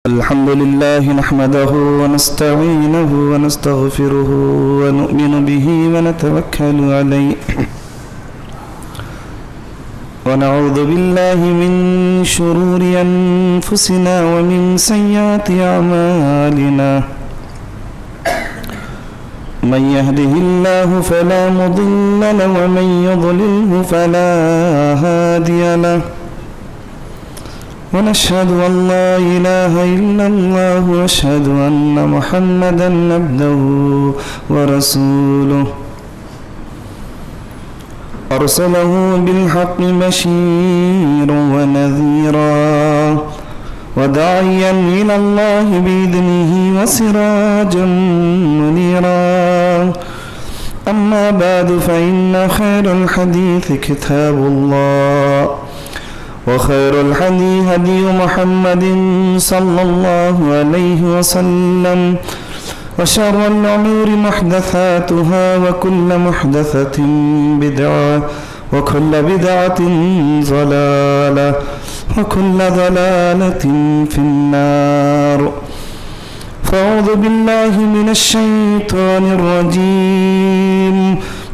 الحمد لله نحمده ونستعينه ونستغفره ونؤمن به ونتوكل عليه ونعوذ بالله من شرور أنفسنا ومن سيئات أعمالنا من يهده الله فلا مضل له ومن يضلله فلا هادي له ونشهد أن لا إله إلا الله وأشهد أن محمدا عبده ورسوله أرسله بالحق بشيرا ونذيرا وداعيا إلى الله بإذنه وسراجا منيرا أما بعد فإن خير الحديث كتاب الله وخير الهدي هدي محمد صلى الله عليه وسلم وشر الأمور محدثاتها وكل محدثة بدعة وكل بدعة ضلالة وكل ضلالة في النار فأعوذ بالله من الشيطان الرجيم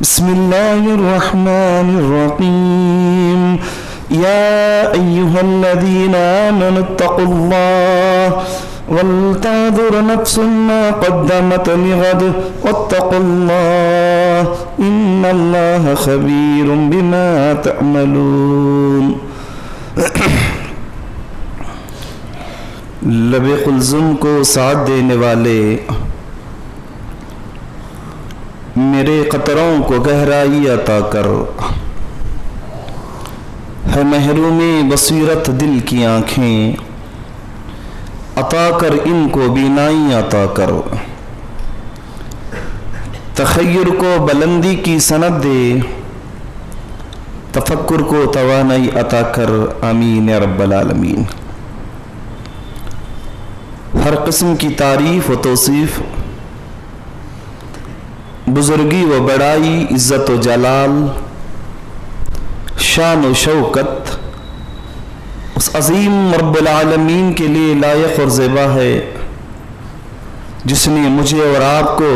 بسم الله الرحمن الرحيم يا أيها الذين آمنوا اتقوا الله ولتنظر نفس ما قدمت لغد واتقوا الله إن الله خبير بما تعملون لب قلزم کو ساتھ دینے والے میرے قطروں کو گہرائی عطا کر، ہے محرومی بصیرت دل کی آنکھیں عطا کر، ان کو بینائی عطا کر، تخیر کو بلندی کی سند دے، تفکر کو توانائی عطا کر، آمین یا رب العالمین۔ ہر قسم کی تعریف و توصیف، بزرگی و بڑائی، عزت و جلال، شان و شوکت اس عظیم رب العالمین کے لیے لائق اور زیبا ہے، جس نے مجھے اور آپ کو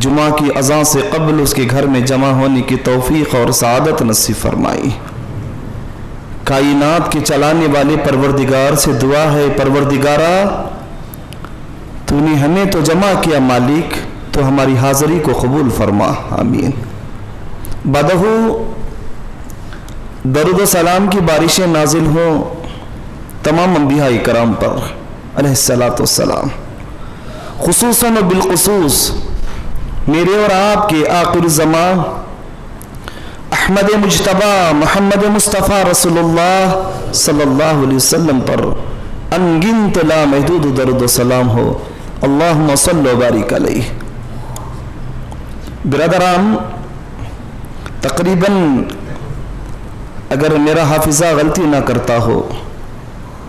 جمعہ کی اذان سے قبل اس کے گھر میں جمع ہونے کی توفیق اور سعادت نصیب فرمائی۔ کائنات کے چلانے والے پروردگار سے دعا ہے، پروردگارا تو نے ہمیں تو جمع کیا، مالک تو ہماری حاضری کو قبول فرما، آمین۔ بدہو درود و سلام کی بارشیں نازل ہوں تمام انبیاء کرام پر علیہ الصلاۃ والسلام، خصوصاً و بالخصوص میرے اور آپ کے آخر زمان احمد مجتبی محمد مصطفیٰ رسول اللہ صلی اللہ علیہ وسلم پر انگنت لا محدود درود و سلام ہو، اللہم صلی و بارک علیہ۔ برادران، تقریباً اگر میرا حافظہ غلطی نہ کرتا ہو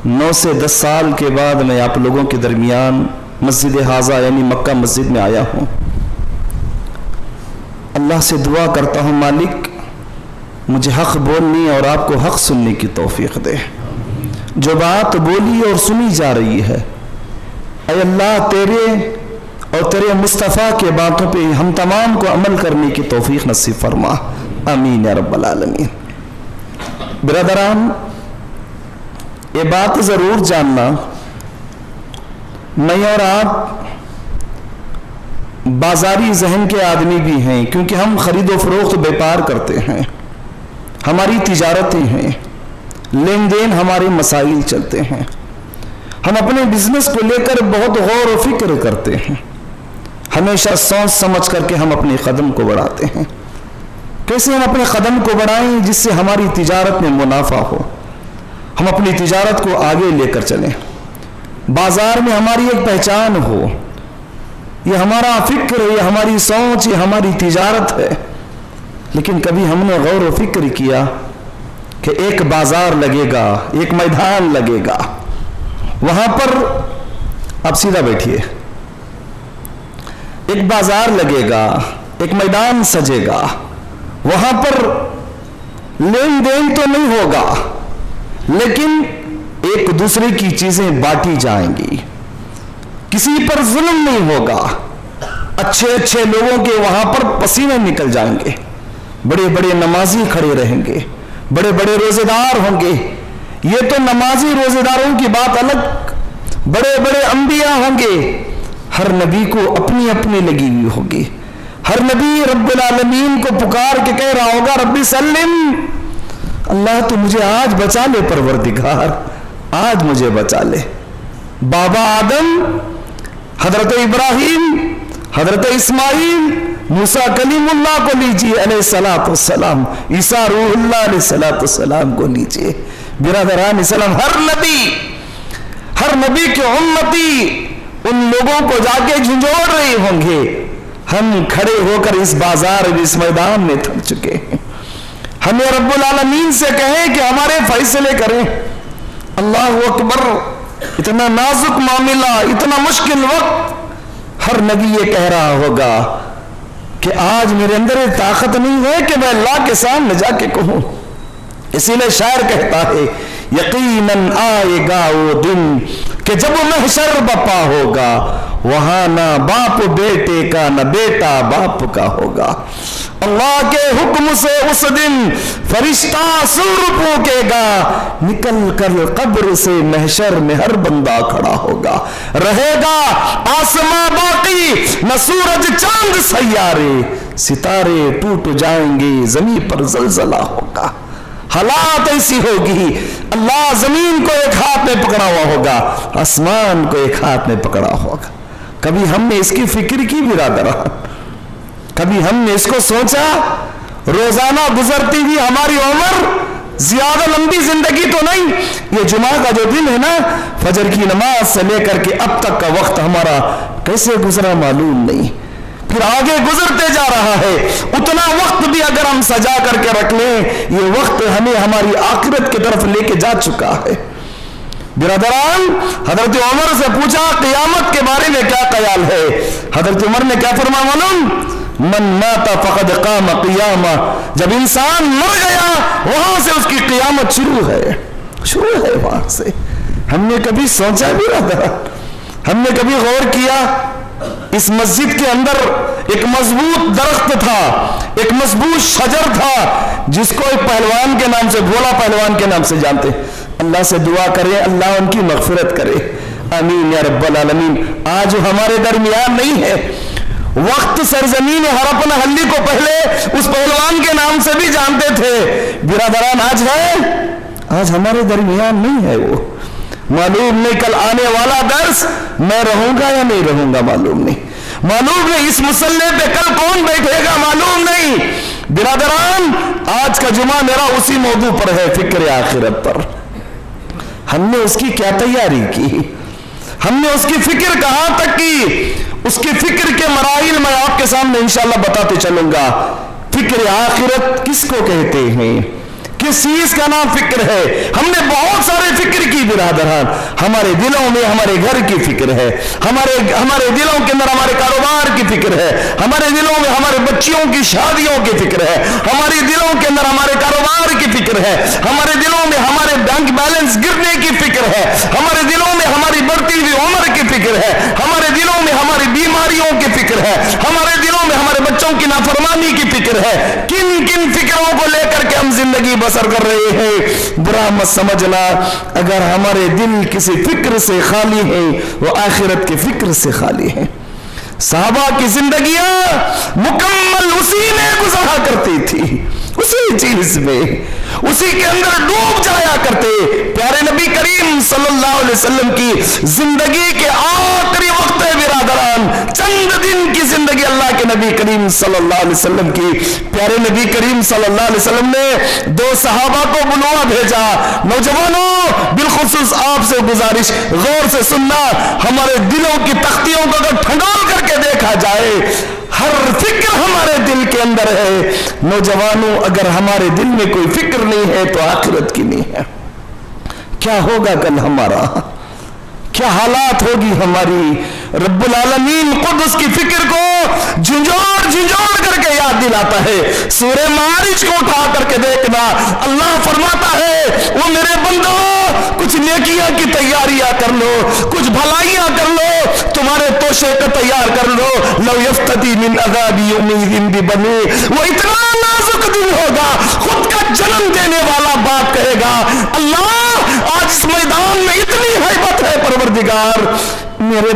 9 سے 10 سال کے بعد میں آپ لوگوں کے درمیان مسجد حاضہ یعنی مکہ مسجد میں آیا ہوں۔ اللہ سے دعا کرتا ہوں مالک مجھے حق بولنے اور آپ کو حق سننے کی توفیق دے، جو بات بولی اور سنی جا رہی ہے اے اللہ تیرے اور تیرے مصطفیٰ کے باتوں پہ ہم تمام کو عمل کرنے کی توفیق نصیب فرما، آمین یا رب العالمین۔ برادران، یہ بات ضرور جاننا، میں اور آپ بازاری ذہن کے آدمی بھی ہیں، کیونکہ ہم خرید و فروخت بیپار کرتے ہیں، ہماری تجارتیں ہیں، لین دین ہمارے مسائل چلتے ہیں، ہم اپنے بزنس کو لے کر بہت غور و فکر کرتے ہیں، ہمیشہ سوچ سمجھ کر کے ہم اپنے قدم کو بڑھاتے ہیں، کیسے ہم اپنے قدم کو بڑھائیں جس سے ہماری تجارت میں منافع ہو، ہم اپنی تجارت کو آگے لے کر چلیں، بازار میں ہماری ایک پہچان ہو، یہ ہمارا فکر ہے، یہ ہماری سوچ، یہ ہماری تجارت ہے۔ لیکن کبھی ہم نے غور و فکر کیا کہ ایک بازار لگے گا، ایک میدان لگے گا، وہاں پر آپ سیدھا بیٹھیے، ایک بازار لگے گا، ایک میدان سجے گا، وہاں پر لین دین تو نہیں ہوگا، لیکن ایک एक दूसरे की चीजें बांटी जाएंगी, किसी पर जुल्म नहीं होगा, अच्छे अच्छे लोगों के वहां पर पसीने निकल जाएंगे, बड़े बड़े नमाजी खड़े रहेंगे, बड़े बड़े रोजेदार होंगे। ये तो नमाजी रोजेदारों की बात अलग, बड़े बड़े अंबिया होंगे। हर नबी को अपनी अपनी लगी हुई होगी। हर नबी रब्बुल आलमीन को पुकार के कह रहा होगा, रब्बी सल्लिम, अल्लाह तो मुझे आज बचा ले परवरदिगार, आज मुझे बचा ले। बाबा आदम, हजरत इब्राहिम, हजरत इस्माइल, मूसा कलीमुल्लाह को लीजिए अलैहिस्सलाम, ईसा रूहुल्लाह अलैहिस्सलाम को लीजिए। बिरादरान इस्लाम, हर नबी के उम्मती उन लोगों को जाके झंझोड़ रहे होंगे। हम खड़े होकर इस बाजार, इस मैदान में थक चुके हैं। हमें रब्बुल आलमीन से कहें कि हमारे फैसले करें। अल्लाह अकबर, इतना नाजुक मामला, इतना मुश्किल वक्त। हर नबी ये कह रहा होगा कि आज मेरे अंदर ये ताकत नहीं है कि मैं अल्लाह के सामने जाके कहूं। इसीलिए शायर कहता है, यकीनन आएगा वो दिन कि जब महशर बपा होगा, वहां ना बाप बेटे का, ना बेटा बाप का होगा। अल्लाह के हुक्म से उस दिन फरिश्ता सूर फूकेगा, निकल कर कब्र से महशर में हर बंदा खड़ा होगा। रहेगा आसमां बाकी, न सूरज चांद सैयारे, सितारे टूट जाएंगे, जमीन पर जलजला होगा। हालात ऐसी होगी, अल्लाह जमीन को एक हाथ में पकड़ा हुआ होगा, आसमान को एक हाथ में पकड़ा होगा। कभी हमने इसकी फिक्र की बिरादरा? कभी हमने इसको सोचा? रोजाना गुजरती हुई हमारी उम्र ज्यादा लंबी जिंदगी तो नहीं। ये जुमा का जो दिन है ना, फजर की नमाज से लेकर के अब तक का वक्त हमारा कैसे गुजरा मालूम नहीं, फिर आगे गुजरते जा रहा है। उतना वक्त भी अगर हम सजा करके रख लें, ये वक्त हमें हमारी आखिरत की तरफ लेके जा चुका है। बिरादरान, हजरत उमर से पूछा क़यामत के बारे में क्या ख्याल है। हजरत उमर ने क्या फरमाया मालूम? मन माता फक़द क़ाम क़ियामा, जब इंसान मर गया वहां से उसकी क़यामत शुरू है वहां से। हमने कभी सोचा बिरादरान, हमने कभी गौर किया? इस मस्जिद के अंदर एक मजबूत दरख्त था, एक मजबूत शजर था, जिसको एक पहलवान के नाम से, भोला पहलवान के नाम से जानते। अल्लाह से दुआ करें, अल्लाह उनकी मगफिरत करे, आमीन या रब्बल आलमीन। आज हमारे दरमियान नहीं है। वक्त सरजमीन हरपन हल्ली को पहले उस पहलवान के नाम से भी जानते थे। बिरादरान, आज है? आज हमारे दरमियान नहीं है वो। मालूम नहीं कल आने वाला दर्स मैं रहूंगा या नहीं रहूंगा, मालूम नहीं। मालूम नहीं इस मुसल्ले पे कल कौन बैठेगा, मालूम नहीं। बिरादरान, आज का जुमा मेरा उसी मौजू पर है, फिक्र आखिरत पर। हमने उसकी क्या तैयारी की? हमने उसकी फिक्र कहां तक की? उसकी फिक्र के मराइल मैं आपके सामने इंशाअल्लाह बताते चलूंगा। फिक्र आखिरत किसको कहते हैं? किस चीज का नाम फिक्र है? हमने बहुत सारे फिक्र की बिरादरान। हमारे दिलों में हमारे घर की फिक्र है, हमारे दिलों के अंदर हमारे कारोबार की फिक्र है, हमारे दिलों में हमारे बच्चियों की शादियों की फिक्र है, हमारे दिलों के अंदर हमारे कारोबार की फिक्र है, हमारे दिलों में हमारे बैंक बैलेंस गिरने की फिक्र है, हमारे दिलों में हमारी बढ़ती हुई उम्र की फिक्र है, हमारे दिलों में हमारी बीमारियों की फिक्र है, हमारे दिलों में हमारे बच्चों की नाफरमानी की फिक्र है। किन किन फिक्रों को लेकर के हम जिंदगी बसर कर रहे हैं? बुरा मत समझना, अगर हमारे दिल किसी फिक्र से खाली है, वो आखिरत की फिक्र से खाली है। साहबा की जिंदगियां मुकम्मल उसी में गुजारा करती थी, उसी चीज में, उसी के अंदर डूब जाया करते। प्यारे नबी करीम सल्लल्लाहु अलैहि वसल्लम की जिंदगी के आखिरी वक्त है बिरादरान, चंद दिन की जिंदगी अल्लाह के नबी करीम सल्लल्लाहु अलैहि वसल्लम की। प्यारे नबी करीम सल्लल्लाहु अलैहि वसल्लम ने दो सहाबा को बुलवा भेजा। नौजवानों, बिलखुसूस आपसे गुजारिश, गौर से सुनना। हमारे दिलों की तख्तियों को अगर ठंडोल करके देखा जाए, हर फिक्र हमारे दिल के अंदर है। नौजवानों, अगर हमारे दिल में कोई फिक्र नहीं है तो आखिरत की नहीं है। क्या होगा कल हमारा? क्या हालात होगी हमारी? रब्बुल आलमीन खुद उसकी फिक्र को झंझोड़ झंझोड़ करके याद दिलाता है। सूरह मारिज को उठा करके देखना, अल्लाह फरमाता है वो मेरे बंदो कुछ नेकियां की तैयारियां कर लो, कुछ भलाइयां कर लो, तुम्हारे तोशे को तैयार कर लो। लव यफ्तदी मिन अज़ाबी यौमिज़िन बिबनी, वो इतना नाजुक दिन होगा, खुद का जन्म देने वाला बाप कहेगा अल्लाह आज इस मैदान में इतनी हैबत है परवरदिगार, मेरे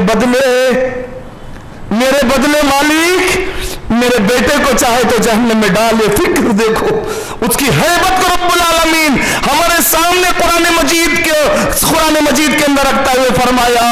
बदले मालिक मेरे बेटे को चाहे तो जहन्नम में डाले। फिक्र देखो उसकी हैबत को रब्बुल आलमीन हमारे सामने कुरान मजीद के अंदर रखता हुए फरमाया।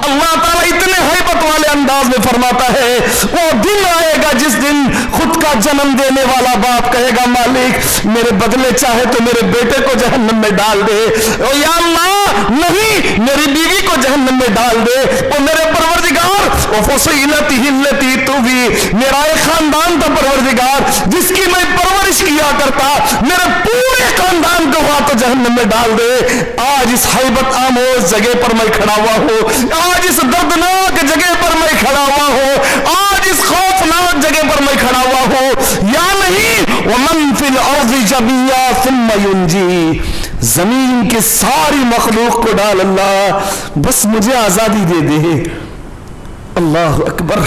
अल्लाह ताला इतने हैबत वाले अंदाज में फरमाता है वो दिन आएगा जिस दिन खुद का जन्म देने वाला बाप कहेगा मालिक मेरे बदले चाहे तो मेरे बेटे को जहन्नम में डाल दे, ओ या अल्लाह नहीं मेरी बीवी को जहन्नम में डाल दे, ओ मेरे परवरदिगार ओ फसीलतिही अल्लती तुवी, मेरा एक खानदान था परवरदिगार जिसकी मैं परवरिश किया करता, मेरे पूरे खानदान को वहां तो जहन्नम में डाल दे। आज इस हैबत आमोज जगह पर मैं खड़ा हुआ हूं, आज इस दर्दनाक जगह पर मैं खड़ा हुआ हूं, आज इस खौफनाक जगह पर मैं खड़ा हुआ हूं या नहीं। वमन फिल अर्ज़ि जमिया सुम्मा युनजी, जमीन के सारी मखलूक को डाल अल्लाह, बस मुझे आजादी दे दे। अल्लाह अकबर,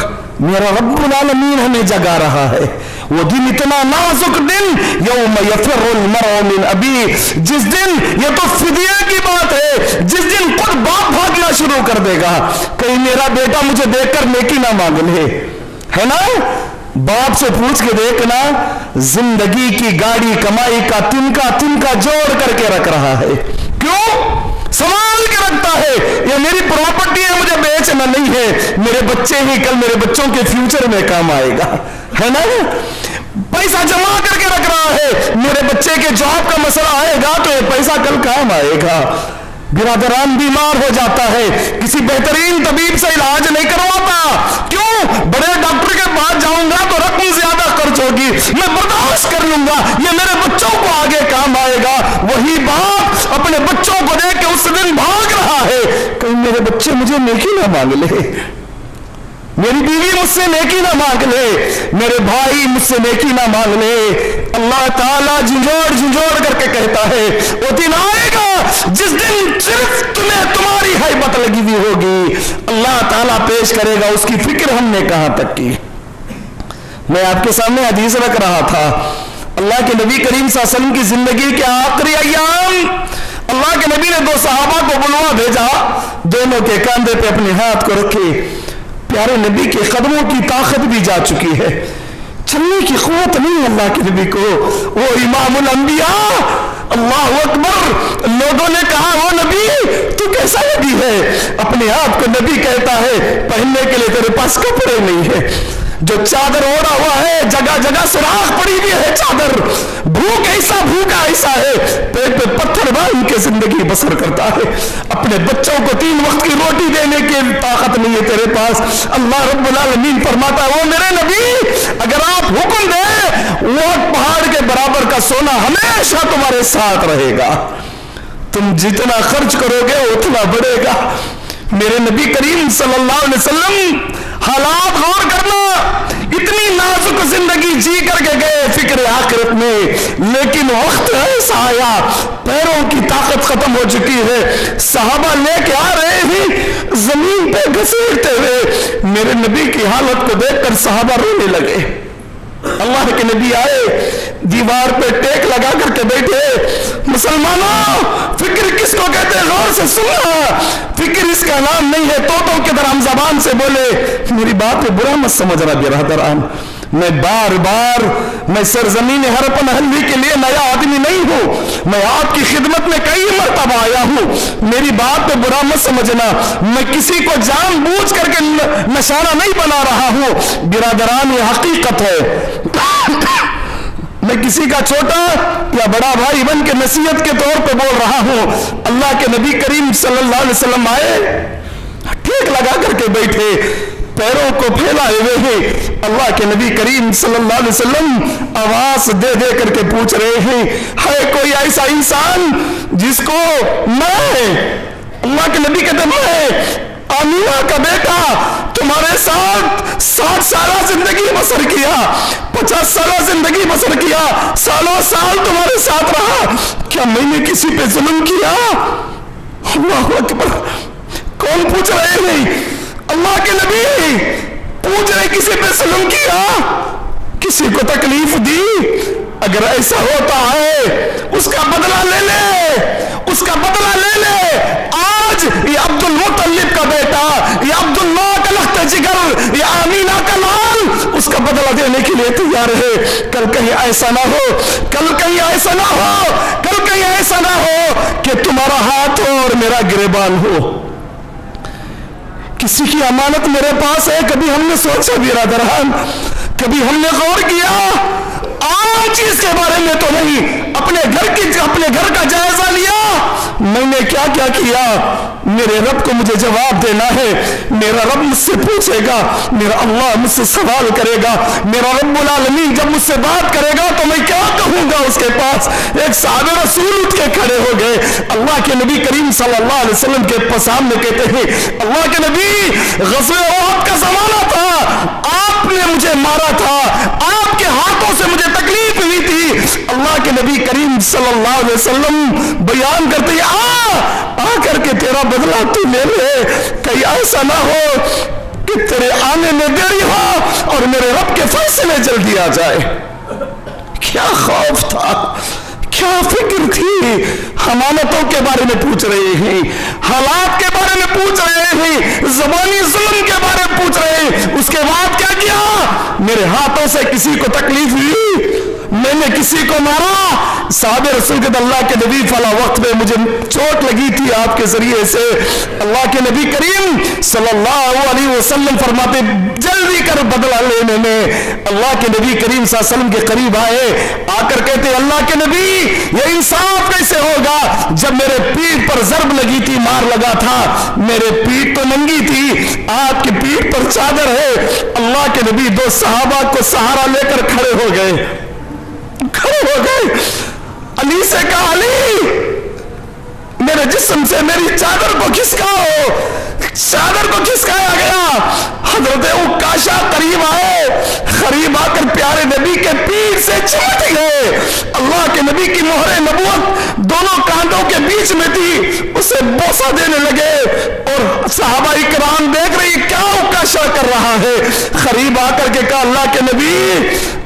मेरा रब्बुल आलमीन हमें जगा रहा है। वो दिन इतना नाजुक दिन, यौम यफिरुल मरउ मिन अबी, जिस दिन, ये तो फिदिया की बात है, जिस दिन खुद बाप भागना शुरू कर देगा, कहीं मेरा बेटा मुझे देखकर नेकी ना मांग ले, है ना। बाप से पूछ के देखना, जिंदगी की गाड़ी कमाई का तिनका जोड़ करके रख रहा है, क्यों संभाल के रखता है, ये मेरी प्रॉपर्टी है, मुझे बेचना नहीं है, मेरे बच्चे ही कल मेरे बच्चों के फ्यूचर में काम आएगा, है ना। पैसा जमा करके रख रहा है, मेरे बच्चे के जॉब का मसला आएगा तो ये पैसा कल काम आएगा। बिरादरान बीमार हो जाता है, किसी बेहतरीन तबीब से इलाज नहीं करवाता, क्यों, बड़े डॉक्टर के पास जाऊंगा तो रकम ज्यादा खर्च होगी, मैं बर्दाश्त कर लूंगा, ये मेरे बच्चों को आगे काम आएगा। वही बाप अपने बच्चों को देख के उस दिन भाग रहा है, कहीं मेरे बच्चे मुझे नेकी ना मांग ले, मेरी बीवी मुझसे नेकी ना मांग ले, मेरे भाई मुझसे नेकी ना मांग ले। अल्लाह ताला झिझोड़ करके कहता है वो दिन आएगा जिस दिन सिर्फ तुम्हें तुम्हारी हैबत लगी हुई होगी। अल्लाह ताला पेश करेगा, उसकी फिक्र हमने कहां तक की। मैं आपके सामने हदीस रख रहा था, अल्लाह के नबी करीम सल्लल्लाहु अलैहि वसल्लम की जिंदगी के आखिरी अय्याम, अल्लाह के नबी ने दो सहाबा को बुलवा भेजा, दोनों के कंधे पे अपने हाथ को रखे, प्यारे नबी के कदमों की ताकत भी जा चुकी है, चलने की क़ुव्वत नहीं अल्लाह के नबी को। वो इमामुल अंबिया, अल्लाह अकबर, लोगों ने कहा वो नबी तू कैसा नबी है, अपने आप को नबी कहता है, पहनने के लिए तेरे पास कपड़े नहीं है, जो चादर ओढ़ा हुआ है जगह जगह सुराख पड़ी हुई है चादर, भूखा ऐसा है, पेट पे पत्थर बांध के जिंदगी बसर करता है, अपने बच्चों को 3 वक्त की रोटी देने की ताकत नहीं है तेरे पास। अल्लाह रब्बुल आलमीन फरमाता है वो मेरे नबी अगर आप हुक्म दे वो पहाड़ के बराबर का सोना हमेशा तुम्हारे साथ रहेगा, तुम जितना खर्च करोगे उतना बढ़ेगा। मेरे नबी करीम सल्लल्लाहु अलैहि वसल्लम हालात गौर करना, इतनी नाजुक जिंदगी जी करके गए फिक्र आखिरत में, लेकिन वक्त ऐसा आया पैरों की ताकत खत्म हो चुकी है, सहाबा लेके आ रहे हैं जमीन पे घसीटते हुए, मेरे नबी की हालत को देखकर सहाबा रोने लगे। अल्लाह के नबी आए, दीवार पे टेक लगा करके बैठे, मुसलमानों फिक्र किसको कहते हैं गौर से सुनना, फिक्र इसका नाम नहीं है, तोतों के तरह हम जबान से बोले, मेरी बात पे बुरा मत समझना बिरादरान, मैं मैं सरजमीन हरपन हल्दी के लिए नया आदमी नहीं हूं, मैं आपकी खिदमत में कई मरतबा आया हूं, मेरी बात पे बुरा मत समझना, मैं किसी को जानबूझ करके निशाना नहीं बना रहा हूं बिरादरान, ये हकीकत है, मैं किसी का छोटा या बड़ा भाई बन के नसीहत के तौर पे बोल रहा हूं। अल्लाह के नबी करीम सल्लल्लाहु अलैहि वसल्लम आए, ठीक लगा करके बैठे, पैरों को फैलाए हुए हैं, अल्लाह के नबी करीम सल्लल्लाहु अलैहि वसल्लम आवाज दे दे करके पूछ रहे हैं, है कोई ऐसा इंसान जिसको मैं, अल्लाह के नबी कहते मैं आमिना का बेटा تمہارے ساتھ 60 سالہ زندگی بسر کیا، 50 سالہ زندگی بسر کیا، سالوں سال تمہارے ساتھ رہا، کیا میں نے کسی پہ ظلم کیا؟ اللہ اکبر. کون پوچھ رہے ہیں؟ اللہ کے نبی پوچھ رہے کسی پہ ظلم کیا، کسی کو تکلیف دی؟ اگر ایسا ہوتا ہے اس کا بدلہ لے لے، اس کا بدلہ لے لے. آج یہ عبد المطلب کا بیٹا، یہ عبداللہ کا لخت جگر، یہ آمینہ کا لال اس کا بدلہ دینے کے لیے تیار ہے. کل کہیں ایسا نہ ہو، کل کہیں ایسا نہ ہو، کل کہیں ایسا نہ ہو کہ تمہارا ہاتھ ہو اور میرا گریبان ہو. کسی کی امانت میرے پاس ہے، کبھی ہم نے سوچا برادران، کبھی ہم نے غور کیا؟ آج اس کے بارے میں تو نہیں، اپنے گھر کا جائزہ لیا، میں نے کیا کیا کیا؟ میرے رب کو مجھے جواب دینا ہے، میرا رب مجھ سے پوچھے گا، میرا اللہ مجھ سے سوال کرے گا، میرا رب العالمین جب مجھ سے بات کرے گا تو میں کیا کہوں گا اس کے پاس؟ ایک صحابہ رسول اٹھ کے کھڑے ہو گئے، اللہ کے نبی کریم صلی اللہ علیہ وسلم کے سامنے کہتے ہیں، اللہ کے نبی غزوہ احد کا زمانہ تھا، آپ نے مجھے مارا تھا، آپ کے ہاتھوں سے مجھے تکلیف ہوئی تھی. اللہ کے نبی کریم صلی اللہ علیہ وسلم بیان کرتے ہیں، آ کر کے تیرا بدلہ تو لے لے، کہیں ایسا نہ ہو کہ تیرے آنے میں دیری ہو اور میرے رب کے فیصلے جلدی آ جائے. کیا خوف تھا، کیا فکر تھی. امانتوں کے بارے میں پوچھ رہے ہیں، حالات کے بارے میں پوچھ رہے ہیں، زبانی ظلم کے بارے میں پوچھ رہے ہیں. اس کے بعد کیا کیا؟ میرے ہاتھوں سے کسی کو تکلیف ہوئی، میں نے کسی کو مارا. صحابہ رسول کے اللہ کے نبی فلا وقت میں مجھے چوٹ لگی تھی آپ کے ذریعے سے. اللہ کے نبی کریم صلی اللہ علیہ وسلم فرماتے جلدی کر بدلہ لینے میں. اللہ کے نبی کریم صلی اللہ علیہ وسلم کے قریب آئے، آ کر کہتے اللہ کے نبی یہ انصاف کیسے ہوگا؟ جب میرے پیٹھ پر ضرب لگی تھی، مار لگا تھا، میرے پیٹھ تو ننگی تھی، آپ کی پیٹھ پر چادر ہے. اللہ کے نبی دو صحابہ کو سہارا لے کر کھڑے ہو گئے. علی سے کہا علی میرے جسم سے میری چادر کو کھسکاؤ. چادر کو کھسکایا گیا. حضرت عکاشہ قریب آئے، قریب آ کر پیارے نبی کے پیٹھ سے چمٹ گئے. اللہ کے نبی کی مہر نبوت دونوں کانٹوں کے بیچ میں تھی، اسے بوسہ دینے لگے اور صحابہ اکرام دیکھ رہی کیا عکاشہ کر رہا ہے. قریب آ کر کے کہا اللہ کے نبی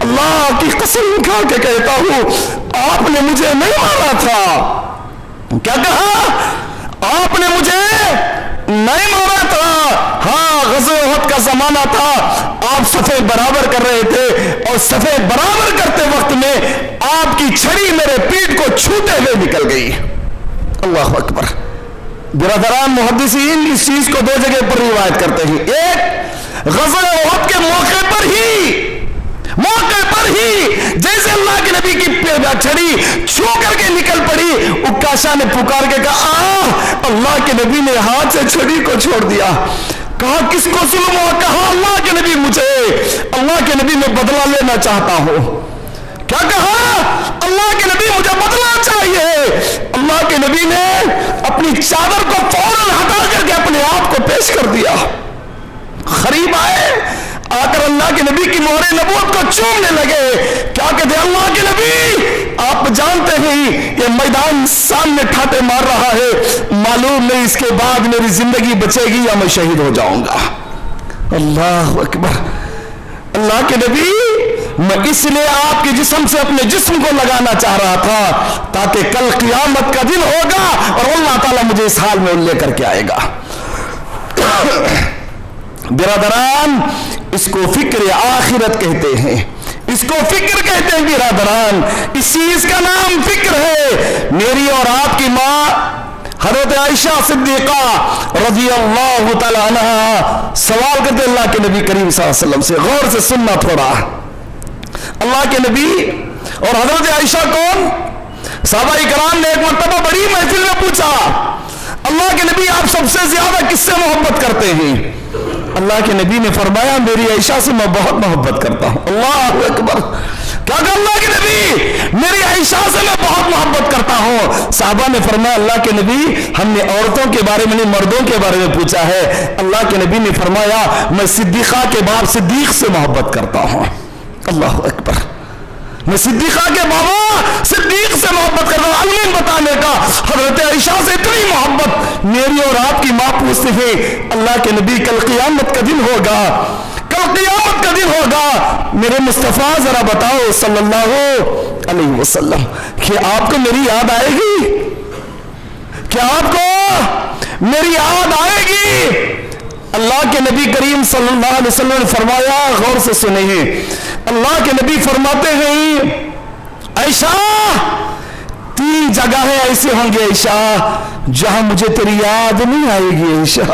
اللہ کی قسم کھا کے کہتا ہوں آپ نے مجھے نہیں مارا تھا. کیا کہا؟ آپ نے مجھے نہیں مارا تھا. ہاں غزوہ احد کا زمانہ تھا، آپ صفیں برابر کر رہے تھے اور صفیں برابر کرتے وقت میں آپ کی چھڑی میرے پیٹھ کو چھوتے ہوئے نکل گئی. اللہ اکبر. برادران محدثین اس چیز کو دو جگہ پر روایت کرتے ہیں. ایک غزوہ احد کے موقع پر ہی جیسے اللہ کے نبی کی چھڑی چھو کر کے نکل پڑی، عکاشہ نے پکار کے کہا اللہ کے نبی نے ہاتھ سے چھڑی کو چھوڑ دیا. کہا کس کو ظلم ہوا؟ کہا اللہ کے نبی مجھے. اللہ کے نبی میں بدلہ لینا چاہتا ہوں. کیا کہا؟ اللہ کے نبی مجھے بدلہ چاہیے. اللہ کے نبی نے اپنی چادر کو فوراً ہٹا کر کے اپنے آپ کو پیش کر دیا. قریب آئے، آ کر اللہ کے نبی کی مہر نبوت کو چومنے لگے. کیا کہتے ہیں اللہ کے نبی آپ جانتے ہیں یہ میدان سامنے ٹھاٹے مار رہا ہے، معلوم نہیں اس کے بعد میری زندگی بچے گی یا میں شہید ہو جاؤں گا. اللہ اکبر. اللہ کے نبی میں اس لیے آپ کے جسم سے اپنے جسم کو لگانا چاہ رہا تھا تاکہ کل قیامت کا دن ہوگا اور اللہ تعالیٰ مجھے اس حال میں لے کر کے آئے گا. برادران اس کو فکر آخرت کہتے ہیں، اس کو فکر کہتے ہیں برادران. اس چیز کا نام فکر ہے. میری اور آپ کی ماں حضرت عائشہ صدیقہ رضی اللہ تعالی عنہا سوال کرتے اللہ کے نبی کریم صلی اللہ علیہ وسلم سے. غور سے سننا تھوڑا. اللہ کے نبی اور حضرت عائشہ کون؟ صحابہ کرام نے ایک مرتبہ بڑی محفل میں پوچھا اللہ کے نبی آپ سب سے زیادہ کس سے محبت کرتے ہیں؟ اللہ کے نبی نے فرمایا میری عائشہ سے میں بہت محبت کرتا ہوں. اللہ اکبر. کیا کہ اللہ کے نبی میری عائشہ سے میں بہت محبت کرتا ہوں. साहबा ने फरमाया अल्लाह के नबी, हमने औरतों के बारे में नहीं मर्दों के बारे में पूछा है। अल्लाह के नबी ने फरमाया मैं सिद्दीक़ा के बाप सिद्दीक से मोहब्बत करता हूँ। अल्लाह अकबर, मैं सिद्दीक़ा के बाबा सिद्दीक से मोहब्बत करता हूँ। अमीन बताने का हजरत आयशा से इतनी मोहब्बत। मेरी और आपकी माँ पूछती है अल्लाह के नबी कल क़यामत का दिन होगा, कल क़यामत का दिन होगा, मेरे मुस्तफ़ा जरा बताओ सल्लल्लाहु अलैहि वसल्लम कि आपको मेरी याद आएगी? क्या आपको मेरी याद आएगी? अल्लाह के नबी करीम सल्लल्लाहु अलैहि वसल्लम ने फरमाया, गौर से सुनिए, अल्लाह के नबी फरमाते हैं आयशा 3 जगहें ऐसे होंगे आयशा जहां मुझे तेरी याद नहीं आएगी। आयशा,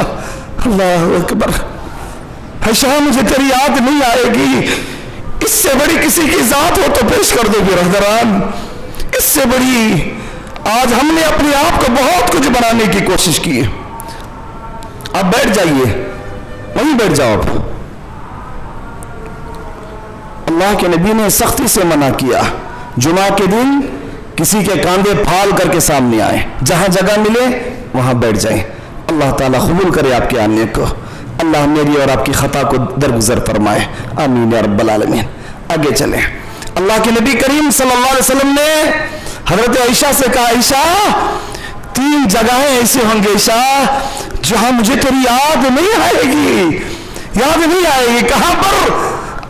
अल्लाह अकबर, आयशा मुझे तेरी याद नहीं आएगी। इससे बड़ी किसी की जात हो तो पेश कर दो बिरदरान। इससे बड़ी आज हमने अपने आप को बहुत कुछ बनाने की कोशिश की है। आप बैठ जाइए, वहीं बैठ जाओ। आप अल्लाह के नबी ने सख्ती से मना किया जुमा के दिन किसी के कांधे फाल करके सामने आए, जहां जगह मिले वहां बैठ जाए। अल्लाह ताला कबूल करे आपके आने को। अल्लाह मेरी और आपकी खता को दरगुजर फरमाए, आमीन या रब्बल आलमीन। आगे चले। अल्लाह के नबी करीम सल्लल्लाहु अलैहि वसल्लम ने हजरत आयशा से कहा आयशा 3 जगहें ऐसे होंगे आयशा जहां मुझे तेरी याद नहीं आएगी, याद नहीं आएगी। कहां पर?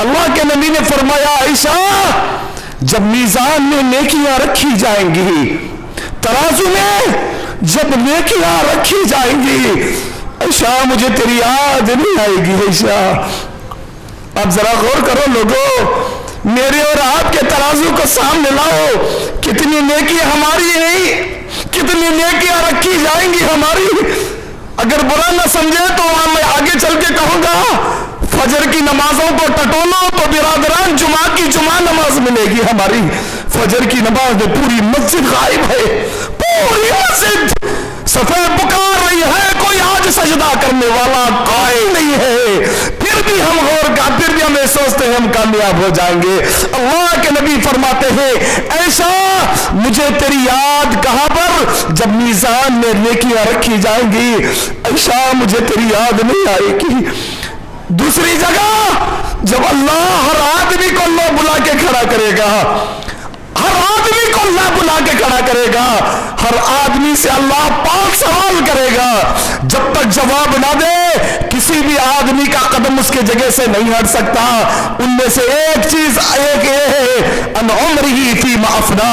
अल्लाह के नबी ने फरमाया आयशा जब मीजान में नेकियां रखी जाएंगी, तराजू में जब नेकियां रखी जाएंगी, आयशा मुझे तेरी याद नहीं आएगी। आयशा आप जरा गौर करो लोगों, मेरे और आपके तराजू को सामने लाओ, कितनी नेकियां हमारी नहीं, कितनी नेकियां रखी जाएंगी हमारी। अगर बुरा ना समझे तो मैं आगे चल के कहूंगा फजर की नमाजों को टटोलो तो बिरादरान जुमा की जुमा नमाज मिलेगी हमारी। फजर की नमाज में पूरी मस्जिद गायब है, पूरी मस्जिद सफेद पुकार रही है, कोई आज सजदा करने वाला कोई नहीं है। फिर भी हम गौर का, फिर भी हमें सोचते हैं हम कामयाब हो जाएंगे। अल्लाह के नबी फरमाते हैं ऐसा मुझे तेरी याद कहां पर? जब मीजान में नेकियां रखी जाएंगी, ऐसा मुझे तेरी याद नहीं आएगी। दूसरी जगह जब अल्लाह हर आदमी को अल्लाह बुला के खड़ा करेगा, हर आदमी को अल्लाह बुला के खड़ा करेगा, हर आदमी से अल्लाह 5 सवाल करेगा। जब तक जवाब ना दे किसी भी आदमी का कदम उसके जगह से नहीं हट सकता। उनमें से एक चीज एक ये है अन उम्रिही फीमा अफना,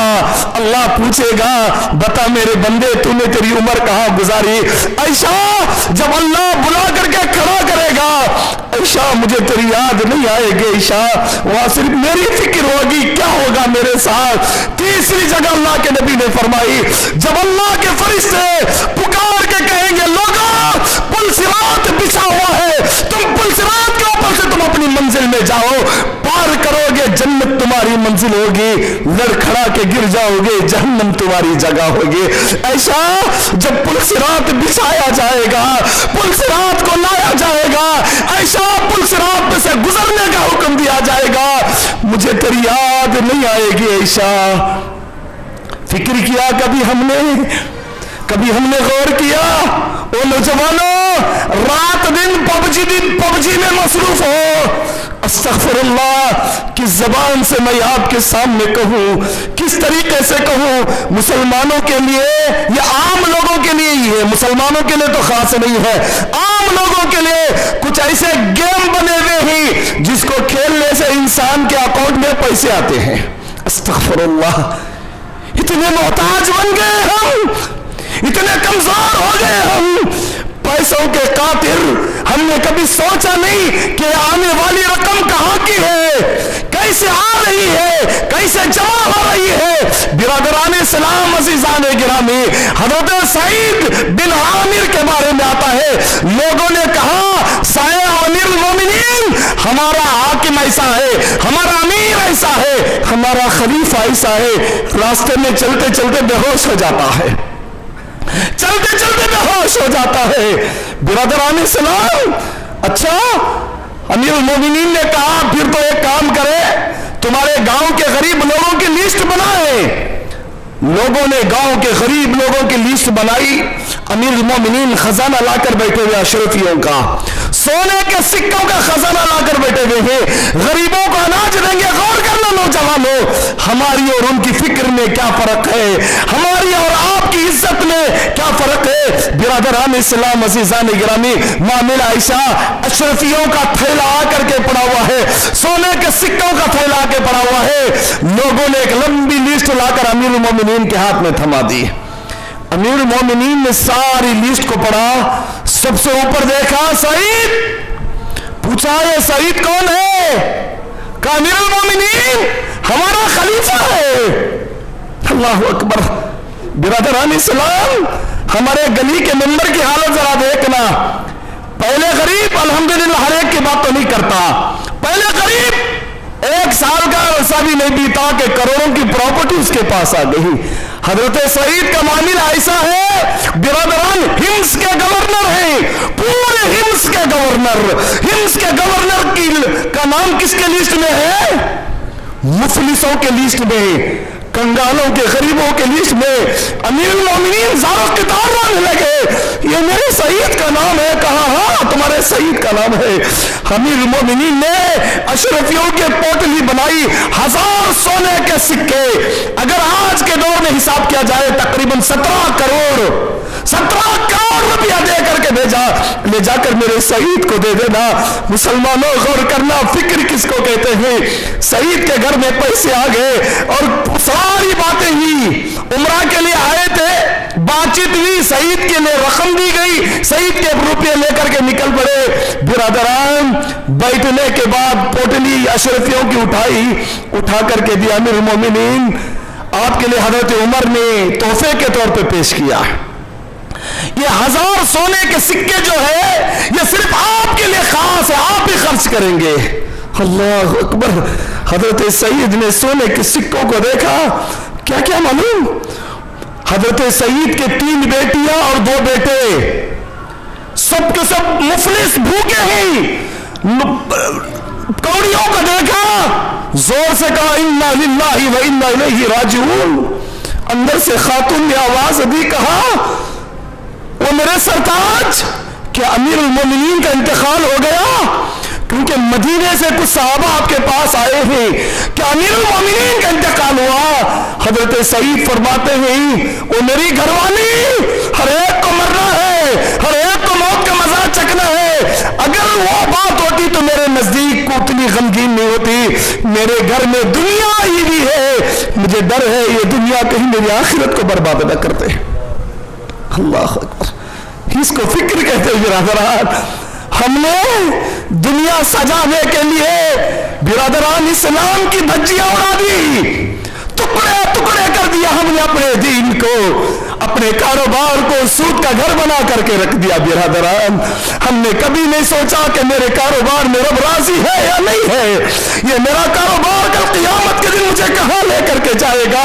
अल्लाह पूछेगा बता मेरे बंदे तूने तेरी उम्र कहां गुजारी। ऐसा जब अल्लाह बुला करके खड़ा करेगा, ऐशा मुझे तेरी याद नहीं आएगी, ऐशा वहां सिर्फ मेरी फिक्र होगी क्या होगा मेरे साथ। तीसरी जगह अल्लाह के नबी ने फरमाई जब अल्लाह के फरिश्ते पुकार के कहेंगे लोगों पुल सिरात बिछा हुआ है, तुम पुल सिरात के ऊपर से तुम अपनी मंजिल में जाओ, पार करोगे जन्नत तुम्हारी मंजिल होगी, लड़खड़ा के गिर जाओगे जहन्नम तुम्हारी जगह होगी। ऐसा जब पुल सिरात बिछाया जाएगा, पुल सिरात को लाया जाएगा, ऐसा पुल सिरात में से गुजरने का हुक्म दिया जाएगा, मुझे तेरी याद नहीं आएगी। ऐसा फिक्र किया कभी हमने गौर किया? ओ नौजवानों रात दिन पबजी में मसरूफ हो। अस्तगफिरुल्लाह किस जबान से मैं आपके सामने कहूं, किस तरीके से कहूं? मुसलमानों के लिए या आम लोगों के लिए ही है, मुसलमानों के लिए तो खास नहीं है, आम लोगों के लिए कुछ ऐसे गेम बने हुए हैं जिसको खेलने से इंसान के अकाउंट में पैसे आते हैं। अस्तगफिरुल्लाह इतने मोहताज बन गए हम, इतने कमजोर हो गए हम, पैसों के कातिर। हमने कभी सोचा नहीं कि आने वाली रकम कहां की है, कैसे आ रही है, कैसे जमा हो रही है। बिरादरान इस्लाम अज़ीज़ान गिरामी, हज़रत सईद बिन आमिर के बारे में आता है, लोगों ने कहा साया अमीरुल मोमिनीन हमारा हाकिम ऐसा है, हमारा अमीर ऐसा है, हमारा खलीफा ऐसा है। रास्ते में चलते चलते बेहोश हो जाता है, चलते चलते बेहोश हो जाता है। बिरादरान इस्लाम, अच्छा अमीरुल मोमिनीन ने कहा फिर तो एक काम करे, तुम्हारे गांव के गरीब लोगों की लिस्ट बनाए, लोगों ने गांव के गरीब लोगों की लिस्ट बनाई, अमीर मोमिनीन खजाना लाकर बैठे हुए अशरफियों का, सोने के सिक्कों का खजाना लाकर बैठे हुए हैं, गरीबों को अनाज देंगे। गौर करना नौजवानों, हमारी और उनकी फिक्र में क्या फर्क है, हमारी और आपकी इज्जत में क्या फर्क है। बिरादरान इस्लाम अजीजान गिरामी, मामिल आयशा अशरफियों का थैला आकर के पड़ा हुआ है, सोने के सिक्कों का थैला आके पड़ा हुआ है। लोगों ने एक लंबी लिस्ट लाकर अमीरुल मोमिनीन के हाथ में थमा दी। अमीरुल मोमिनीन ने सारी लिस्ट को पढ़ा, सबसे ऊपर देखा सईद, पूछा ये सईद कौन है? कहा अमीरुल मोमिनीन हमारा खलीफा है। अल्लाह अकबर। बिरादरान इस्लाम, हमारे गली के मेंबर की हालत जरा देखना। पहले गरीब अल्हम्दुलिल्लाह हर एक की बात तो नहीं करता, पहले गरीब एक साल का अरसा भी नहीं बीता कि करोड़ों की प्रॉपर्टी उसके पास आ गई। हजरत सईद का मामला ऐसा है, बिरादरान हिम्स के गवर्नर हैं, पूरे हिम्स के गवर्नर, हिम्स के गवर्नर का नाम किसके लिस्ट में है? मुफलिसों के लिस्ट में, कंगालों के गरीबों के लिस्ट में। अमीरुल मोमिनीन ज़ारो किताब मांगने लगे, ये मेरे सईद का नाम है। कहा हाँ तुम्हारे सईद का नाम है। अमीरुल मोमिनीन ने अशरफियों के पोटली बनाई, 1000 सोने के सिक्के। अगर आज के दौर में हिसाब किया जाए तकरीबन 17 करोड़ रुपया दे करके भेजा, ले जाकर मेरे सईद को दे देना। मुसलमानों गौर करना, फिक्र किसको कहते हैं। सईद के घर में पैसे आ गए और सारी बातें हुई, उम्रा के लिए आए थे, बातचीत हुई, सईद के लिए रकम दी गई, सईद के रुपये लेकर के निकल पड़े। बिरादरान बैठने के बाद पोटली अशरफियों की उठा करके दिया। अमीरुल मोमिनीन आपके लिए हजरत उमर ने तोहफे के तौर पे पेश किया। ये 1000 सोने के सिक्के जो है ये सिर्फ आपके लिए खास है, आप ही खर्च करेंगे। अल्लाह अकबर। हजरत सईद ने सोने के सिक्कों को देखा, क्या क्या मालूम, हजरत सईद के 3 बेटियां और 2 बेटे, सब के सब मुफलिस भूखे हैं। कौड़ियों को देखा, जोर से कहा इन्ना लिल्लाहि व इन्ना इलैहि राजिऊन। अंदर से खातून ने आवाज दी, कहा वो मेरे सरताज, क्या अमीरुल मोमिनीन का इंतकाल हो गया? क्योंकि मदीने से कुछ सहाबा आपके पास आए हैं, क्या अमीरुल मोमिनीन का इंतकाल हुआ? हजरत सईद फरमाते हैं वो मेरी घरवाली, हर एक को मरना है, हर एक को मौत का मजा चखना है। अगर वो बात होती तो मेरे नजदीक को उतनी गमगीन नहीं होती। मेरे घर में दुनिया ही भी है, मुझे डर है ये दुनिया कहीं मेरी आखिरत को बर्बाद न करते। अल्लाह अकबर। इसको फिक्र कहते हैं बिरादरान। हमने दुनिया सजाने के लिए बिरादरान इस्लाम की धज्जियां उड़ा दी, टुकड़े टुकड़े कर दिया हमने अपने दीन को, अपने कारोबार को सूद का घर बना करके रख दिया। बिरादरान हमने कभी नहीं सोचा कि मेरे कारोबार में रब राजी है या नहीं है, ये मेरा कारोबार कल क़यामत के दिन मुझे कहां लेकर के जाएगा,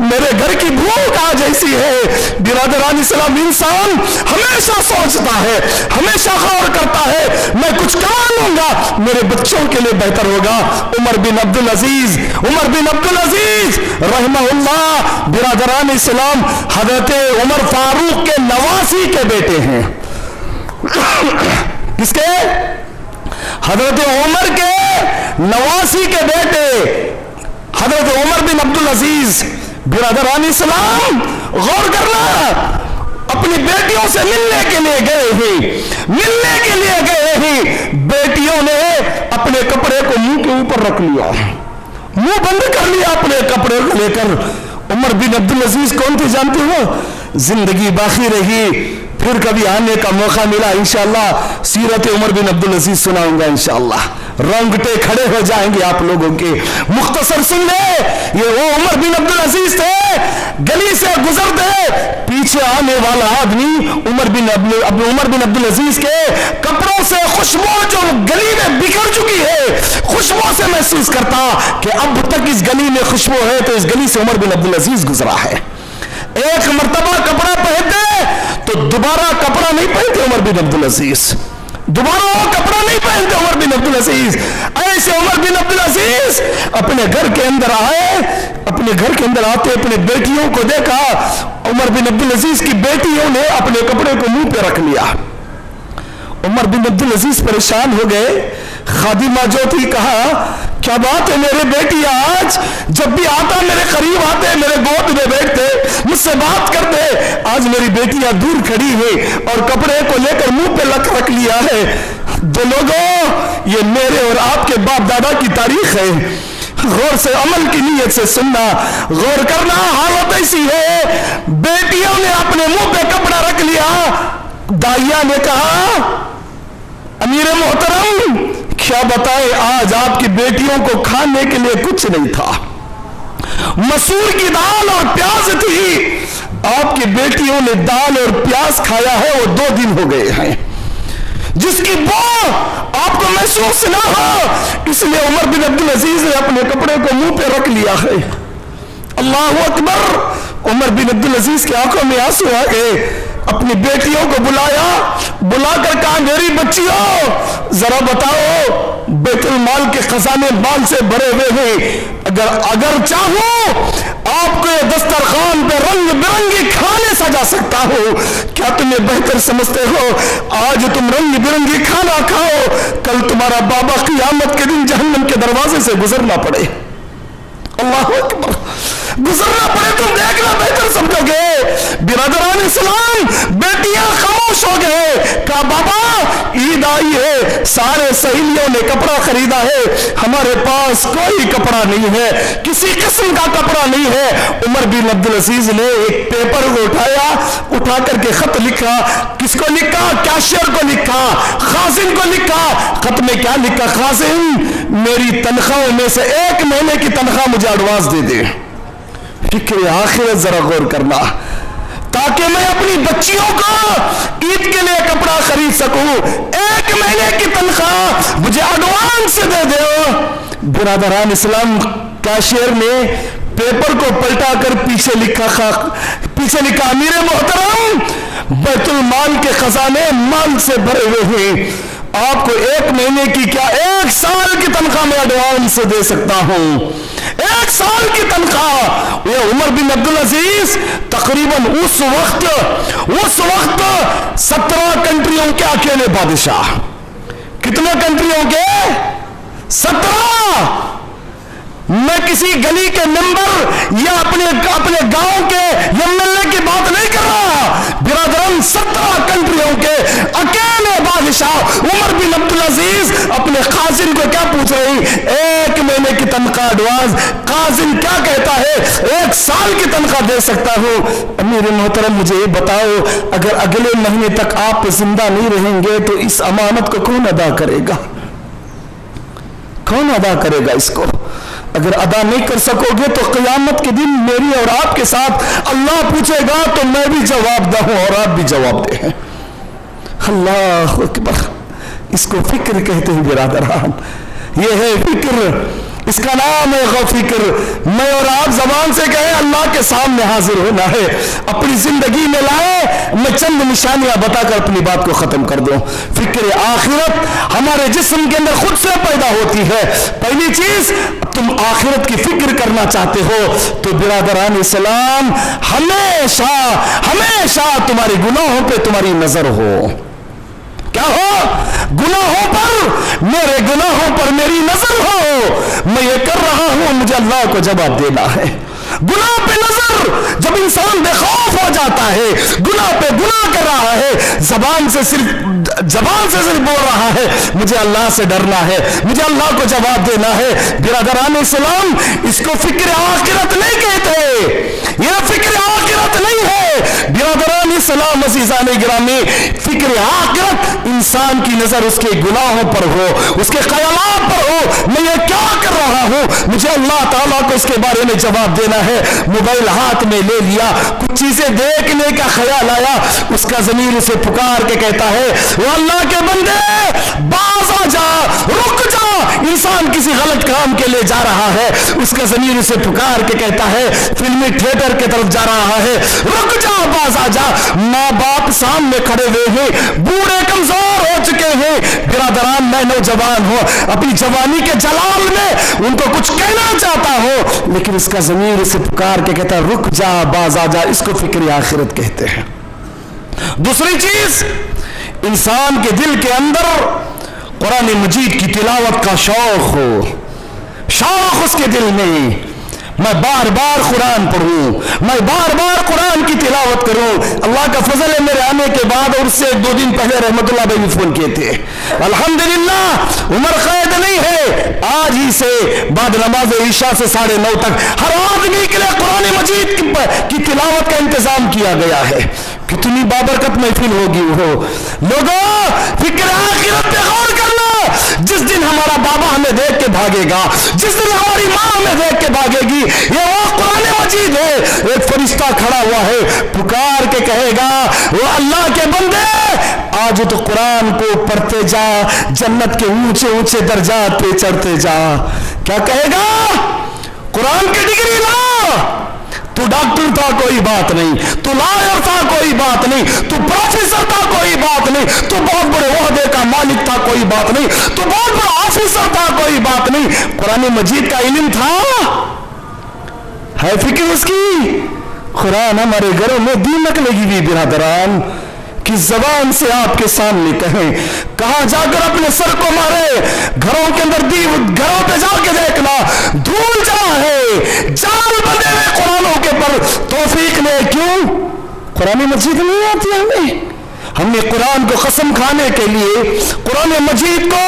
मेरे घर की भूख आज ऐसी है। बिरादरान इस्लाम, इंसान हमेशा सोचता है, हमेशा गौर करता है, मैं कुछ कमा लूंगा मेरे बच्चों के लिए बेहतर होगा। उमर बिन अब्दुल अजीज रहमहुल्लाह, बिरादरान इस्लाम हजरत उमर फारूक के नवासी के बेटे हैं। किसके? हजरत उमर के नवासी के बेटे हजरत उमर बिन अब्दुल अजीज। बिरादरान इस्लाम गौर करना, अपनी बेटियों से मिलने के लिए गए हैं, बेटियों ने अपने कपड़े को मुंह के ऊपर रख लिया, मुंह बंद कर लिया अपने कपड़े को लेकर। उमर बिन अब्दुल अजीज कौन थे जानते हो? जिंदगी बाकी रही, फिर कभी आने का मौका मिला इंशाअल्लाह सीरत उमर बिन अब्दुल अजीज सुनाऊंगा इंशाअल्लाह, रोंगटे खड़े हो जाएंगे आप लोगों के। मुख्तसर सुन ले, ये वो उमर बिन अब्दुल अजीज थे, गली से गुजरते पीछे आने वाला आदमी उमर बिन अब्दुल अजीज के कपड़ों से खुशबू जो गली में बिखर चुकी है, खुशबू से महसूस करता कि अब तक इस गली में खुशबू है, तो इस गली से उमर बिन अब्दुल अजीज गुजरा है। एक मर्तबा कपड़ा पहनते तो दोबारा कपड़ा नहीं पहनते उमर बिन अब्दुल अजीज, दोबारा वो कपड़ा नहीं पहनते। والدین تھے عمر بن عبدالعزیز. ایسے عمر بن عبدالعزیز اپنے گھر کے اندر آئے. اپنے گھر کے اندر آتے اپنے بیٹیوں کو دیکھا. عمر بن عبدالعزیز کی بیٹیوں نے اپنے کپڑے کو منہ پہ رکھ لیا. عمر بن عبدالعزیز پریشان ہو گئے. خادمہ جو تھی کہا کیا بات ہے میرے بیٹی, آج جب بھی آتا میرے قریب آتے, میرے گود میں بیٹھتے, مجھ سے بات کرتے, آج میری بیٹیاں دور کھڑی ہے اور کپڑے کو لے کر منہ پہ رکھ لیا ہے. دو لوگوں یہ میرے اور آپ کے باپ دادا کی تاریخ ہے. غور سے عمل کی نیت سے سننا, غور کرنا. حالت ایسی ہے بیٹیوں نے اپنے منہ پہ کپڑا رکھ لیا. دائیا نے کہا امیر محترم کیا بتائے, آج آپ کی بیٹیوں کو کھانے کے لیے کچھ نہیں تھا. مسور کی دال اور پیاز تھی. آپ کی بیٹیوں نے دال اور پیاز کھایا ہے, وہ 2 دن ہو گئے ہیں. جس کی بو آپ کو محسوس نہ ہو, اس لیے عمر بن عبدالعزیز نے اپنے کپڑے کو منہ پہ رکھ لیا ہے. اللہ اکبر. عمر بن عبدالعزیز کی آنکھوں میں آنسو آ گئے. اپنی بیٹیوں کو بلایا, بلا کر کہا میری بچیوں ذرا بتاؤ بیت المال کے خزانے مال سے بھرے ہوئے ہیں, اگر چاہوں آپ کو دسترخوان پہ رنگ برنگی کھانے سجا سکتا ہوں. کیا تمہیں بہتر سمجھتے ہو آج تم رنگ برنگی کھانا کھاؤ, کل تمہارا بابا قیامت کے دن جہنم کے دروازے سے گزرنا پڑے. اللہ اکبر. گزرنا پڑے تم دیکھنا بہتر سمجھو گے. برادران اسلام بیٹیاں خاموش ہو گئے. کہا بابا عید آئی ہے, سارے سہیلیوں نے کپڑا خریدا ہے, ہمارے پاس کوئی کپڑا نہیں ہے, کسی قسم کا کپڑا نہیں ہے. عمر بن عبدالعزیز نے ایک پیپر کو اٹھایا, اٹھا کر کے خط لکھا. کس کو لکھا؟ کیشیئر کو لکھا, خازن کو لکھا. خط میں کیا لکھا؟ خازن میری تنخواہ میں سے 1 مہینے کی تنخواہ مجھے ایڈوانس دے دے. فکر آخرت ذرا غور کرنا, تاکہ میں اپنی بچیوں کو عید کے لیے کپڑا خرید سکوں. 1 مہینے کی تنخواہ مجھے ایڈوانس دے دو. برادران اسلام کیشیئر نے پیپر کو پلٹا کر پیچھے لکھا امیر محترم بیت المال کے خزانے مال سے بھرے ہوئے ہیں, آپ کو 1 مہینے کی کیا 1 سال کی تنخواہ میں ایڈوانس دے سکتا ہوں. 1 سال کی تنخواہ. یہ عمر بن عبدالعزیز تقریباً اس وقت 17 کنٹریوں کے اکیلے بادشاہ. کتنے کنٹریوں کے؟ 17. میں کسی گلی کے ممبر یا اپنے گاؤں کے MLA کی بات نہیں کر رہا. برادران 17 کنٹریوں کے اکیلے بادشاہ عمر بن عبدالعزیز اپنے خازن کو کیا پوچھ رہی؟ 1 مہینے کی تنخواہ ایڈوانس. خازن کیا کہتا ہے 1 سال کی تنخواہ دے سکتا ہوں. امیر محترم مجھے یہ بتاؤ, اگر اگلے مہینے تک آپ زندہ نہیں رہیں گے تو اس امانت کو کون ادا کرے گا؟ کون ادا کرے گا اس کو؟ اگر ادا نہیں کر سکو گے تو قیامت کے دن میری اور آپ کے ساتھ اللہ پوچھے گا تو میں بھی جواب دہ ہوں اور آپ بھی جواب دیں. اللہ اکبر. اس کو فکر کہتے ہیں برادران. یہ ہے فکر, اس کا نام ہے فکر. میں اور آپ زبان سے کہیں اللہ کے سامنے حاضر ہونا ہے, اپنی زندگی میں لائے. میں چند نشانیاں بتا کر اپنی بات کو ختم کر دوں. فکر آخرت ہمارے جسم کے اندر خود سے پیدا ہوتی ہے. پہلی چیز, تم آخرت کی فکر کرنا چاہتے ہو تو برادران اسلام ہمیشہ تمہاری گناہوں پہ تمہاری نظر ہو. کیا ہو؟ گناہوں پر, میرے گناہوں پر میری نظر ہو. میں یہ کر رہا ہوں, مجھے اللہ کو جواب دینا ہے. گناہ پہ نظر. جب انسان بے خوف ہو جاتا ہے, گناہ پہ گناہ کر رہا ہے, زبان سے صرف بول رہا ہے مجھے اللہ سے ڈرنا ہے, مجھے اللہ کو جواب دینا ہے. برادران اسلام اس کو فکر آخرت نہیں کہتے, یہ فکر آخرت نہیں ہے. برادران اسلام عزیزان گرامی, فکر آخرت انسان کی نظر اس کے گناہوں پر ہو, اس کے خیالات پر ہو. میں یہ کیا کر رہا ہوں, مجھے اللہ تعالیٰ کو اس کے بارے میں جواب دینا ہے. موبائل ہاتھ میں لے لیا, کچھ چیزیں دیکھنے کا خیال آیا, اس کا ضمیر اسے پکار کے کہتا ہے وہ اللہ کے بندے باز آ جا, رک جا. انسان کسی غلط کام کے لیے جا رہا ہے, اس کا ضمیر اسے پکار کے کہتا ہے فلمی تھیٹر کی طرف جا رہا ہے, رک جا, باز جا ماں باپ سامنے کھڑے ہوئے ہیں, بوڑھے کمزور ہو چکے ہیں. برادران میں نوجوان ہوں, اپنی جوانی کے جلال میں ان کو کچھ کہنا چاہتا ہوں, لیکن اس کا ضمیر اسے پکار کے کہتا ہے رک جا باز آ جا. اس کو فکر آخرت کہتے ہیں. دوسری چیز, انسان کے دل کے اندر قرآن مجید کی تلاوت کا شوق ہو, شوق اس کے دل میں, میں بار بار قرآن پڑھوں, میں بار بار قرآن کی تلاوت کروں. اللہ کا فضل ہے میرے آنے کے بعد اور اس سے 1-2 دن پہلے رحمت اللہ بھائی فون کیے تھے, الحمدللہ عمر قید نہیں ہے, آج ہی سے بعد نماز عشاء سے 9:30 تک ہر آدمی کے لیے قرآن مجید کی تلاوت کا انتظام کیا گیا ہے. کتنی بابرکت محفل ہوگی وہ. لوگوں فکر آخرت پہ غور کرنا. جس دن ہمارا بابا ہمیں دیکھ کے بھاگے گا, جس دن ہماری ماں ہمیں دیکھ کے بھاگے گی, یہ وہ قرآن مجید ہے. ایک فرشتہ کھڑا ہوا ہے, پکار کے کہے گا وہ اللہ کے بندے آج تو قرآن کو پڑھتے جا, جنت کے اونچے اونچے درجات پہ چڑھتے جا. کیا کہے گا؟ قرآن کی ڈگری لا. تو ڈاکٹر تھا کوئی بات نہیں, تو لائر تھا کوئی بات نہیں, تو پروفیسر تھا کوئی بات نہیں, تو بہت بڑے عہدے کا مالک تھا کوئی بات نہیں, تو بہت بڑا آفیسر تھا کوئی بات نہیں. قرآن مجید کا علم تھا, ہے فکر اس کی. قرآن ہمارے گھروں میں دیمک لگی ہوئی برادران, کی زبان سے آپ کے سامنے کہیں, کہاں جا کر اپنے سر کو مارے, گھروں کے اندر گھروں پہ جا کے دیکھنا دھول جہاں ہے, جال بندے ہوئے قرآنوں کے پر توفیق نے. کیوں قرآن مجید نہیں آتی ہمیں؟ ہم نے قرآن کو قسم کھانے کے لیے, قرآن مجید کو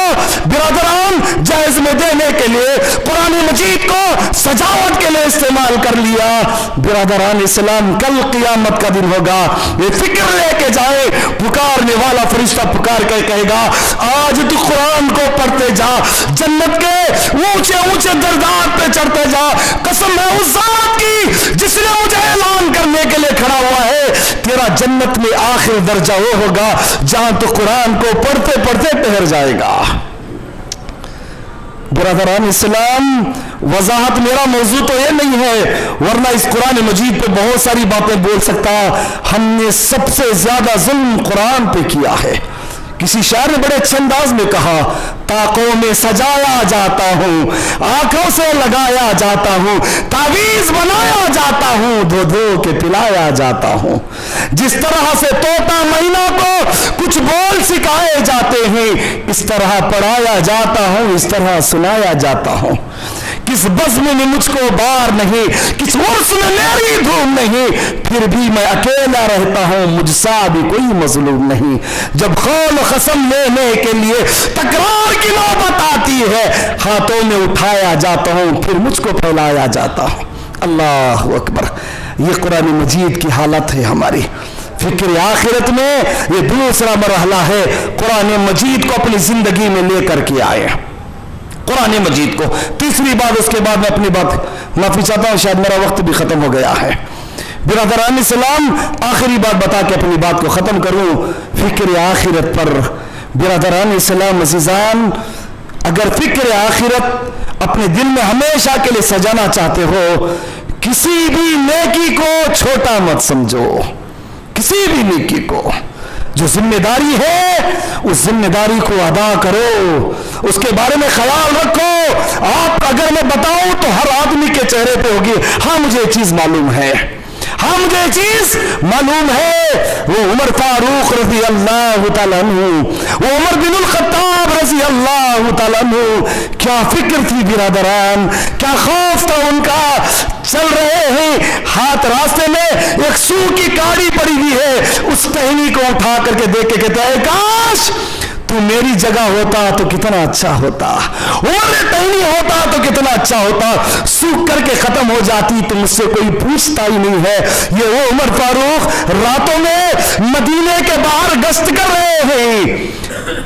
برادران جائز میں دینے کے لیے, قرآن مجید کو سجاوٹ کے لیے استعمال کر لیا. برادران اسلام کل قیامت کا دن ہوگا, یہ فکر لے کے جائے, پکارنے والا فرشتہ پکار کر کہے گا آج تو قرآن کو پڑھتے جا, جنت کے اونچے اونچے درجات پہ چڑھتے جا. قسم ہے اس ذات کی جس نے مجھے اعلان کرنے کے لیے کھڑا ہوا ہے, تیرا جنت میں آخر درجہ وہ ہوگا جہاں تو قرآن کو پڑھتے پڑھتے ٹھہر جائے گا. برادران اسلام, وضاحت میرا موضوع تو یہ نہیں ہے, ورنہ اس قرآن مجید پہ بہت ساری باتیں بول سکتا. ہم نے سب سے زیادہ ظلم قرآن پہ کیا ہے. کسی شاعر نے بڑے اچھے انداز میں کہا, طاقوں میں سجایا جاتا ہوں, آنکھوں سے لگایا جاتا ہوں, تعویذ بنایا جاتا ہوں, دھو دھو کے پلایا جاتا ہوں. جس طرح سے طوطا مینا کو کچھ بول سکھائے جاتے ہیں, اس طرح پڑھایا جاتا ہوں, اس طرح سنایا جاتا ہوں. کس بزم میں مجھ کو بار نہیں, کس عرس میں میری دھوم نہیں, پھر بھی میں اکیلا رہتا ہوں, مجھ سا بھی کوئی مظلوم نہیں. جب قول قسم لینے کے لیے تکرار کی نوبت آتی ہے, ہاتھوں میں اٹھایا جاتا ہوں, پھر مجھ کو پھیلایا جاتا ہوں. اللہ اکبر. یہ قرآن مجید کی حالت ہے ہماری. فکر آخرت میں یہ دوسرا مرحلہ ہے, قرآن مجید کو اپنی زندگی میں لے کر کے آئے قرآن مجید کو. تیسری بات, اس کے بعد میں اپنی بات معافی چاہتا ہوں, شاید میرا وقت بھی ختم ہو گیا ہے. برادران اسلام, آخری بات بتا کے اپنی بات کو ختم کروں. فکر آخرت پر برادران اسلام عزیزان, اگر فکر آخرت اپنے دل میں ہمیشہ کے لیے سجانا چاہتے ہو, کسی بھی نیکی کو چھوٹا مت سمجھو. کسی بھی نیکی کو جو ذمہ داری ہے اس ذمہ داری کو ادا کرو, اس کے بارے میں خیال رکھو. آپ اگر میں بتاؤں تو ہر آدمی کے چہرے پہ ہوگی ہاں مجھے یہ چیز معلوم ہے, ہاں مجھے یہ چیز معلوم ہے. وہ عمر فاروق رضی اللہ تعالیٰ عنہ, وہ عمر بن الخطاب رضی اللہ تعالیٰ عنہ, کیا فکر تھی برادران, کیا خوف تھا ان کا. چل رہے ہیں, ہاتھ راستے میں ایک سو کی کاڑی پڑی ہوئی ہے, اس ٹہنی کو اٹھا کر کے دیکھ کے کہتا ہے کاش تو میری جگہ ہوتا تو کتنا اچھا ہوتا, اور ٹہنی ہوتا تو کتنا اچھا ہوتا. سوکھ کر کے ختم ہو جاتی تو مجھ سے کوئی پوچھتا ہی نہیں ہے. یہ وہ عمر فاروق راتوں میں مدینے کے باہر گشت کر رہے ہیں.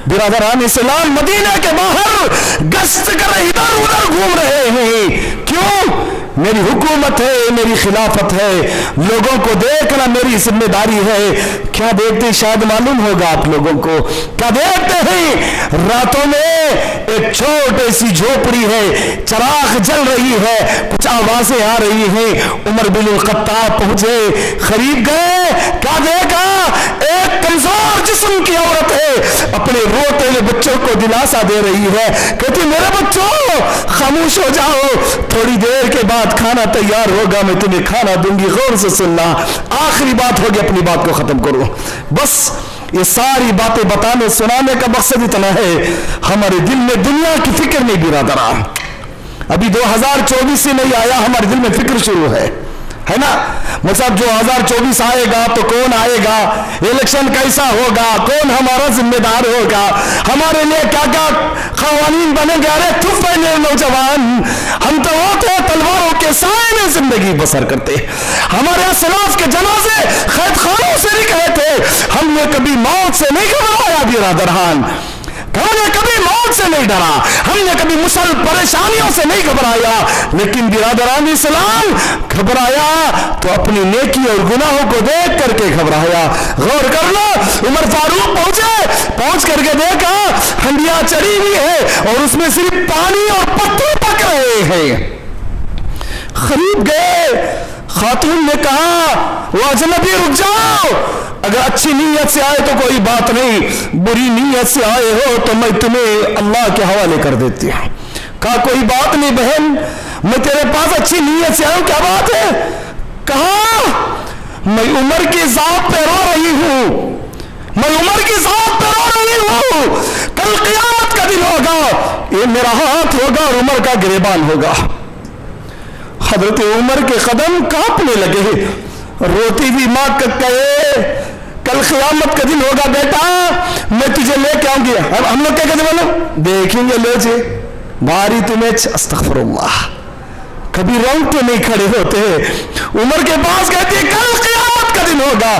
برادران اسلام, مدینے کے باہر گشت کر ادھر ادھر گھوم رہے ہیں. کیوں؟ मेरी हुकूमत है, मेरी खिलाफत है, लोगों को देखना मेरी जिम्मेदारी है। क्या देखते शायद मालूम होगा आप लोगों को, क्या देखते हैं रातों में एक छोटी सी झोपड़ी है, चराग जल रही है, कुछ आवाजें आ रही हैं। उमर बिन खत्ताब पहुंचे, खरीद गए, क्या देखा, एक कमजोर जिस्म की औरत है, अपने रोते हुए बच्चों को दिलासा दे रही है, कहती मेरे बच्चों खामोश हो जाओ, थोड़ी देर के बाद खाना तैयार होगा, मैं तुम्हें खाना दूंगी, गौर से सुनना। आखिरी बात होगी, अपनी बात को खत्म करो। बस ये सारी बातें बताने सुनाने का मकसद इतना है, हमारे दिल में दुनिया की फिक्र नहीं बिरादरा। अभी 2024 से नहीं आया, हमारे दिल में फिक्र शुरू है ना। मतलब 2024 आएगा तो कौन आएगा, इलेक्शन कैसा होगा, कौन हमारा जिम्मेदार होगा, हमारे लिए क्या क्या कानून बनेंगे। अरे चुप रहिए नौजवान, हम तो वो थे तलवारों के साए में जिंदगी बसर करते, हमारे असलाफ के जनाजे कैद खानों से निकले थे, हमने कभी मौत से नहीं घबराया बिरादरान, हमने कभी मौत से नहीं डरा, हमने कभी मुसल परेशानियों से नहीं घबराया, लेकिन बिरादरान इस्लाम घबराया तो अपनी नेकी और गुनाहों को देख करके घबराया। गौर कर लो, उमर फारूक पहुंचे, पहुंच करके देखा हंडिया चढ़ी हुई है और उसमें सिर्फ पानी और पत्ते पक रहे हैं। खरीद गए, खातून ने कहा वो अजनबी रुक जाओ, अगर अच्छी नीयत से आए तो कोई बात नहीं, बुरी नीयत से आए हो तो मैं तुम्हें अल्लाह के हवाले कर देती हूं। कहा कोई बात नहीं बहन, मैं तेरे पास अच्छी नीयत से आऊं, क्या बात है। कहा मैं उमर की जात पे रो रही हूं, मैं उमर की जात पे रो रही हूं, कल क़यामत का दिन होगा, ये मेरा हाथ होगा और उमर का गिरेबान होगा। हजरत उमर के कदम कांपने लगे, रोती हुई मां कहे कल क़यामत का दिन होगा बेटा, मैं तुझे लेके आऊंगी। अब हम लोग क्या कहते बोलो, देखेंगे लो जी भारी तुम्हें, अस्तगफिरुल्लाह, कभी रोंगटे नहीं खड़े होते। उमर के पास कहती है कल क़यामत का दिन होगा,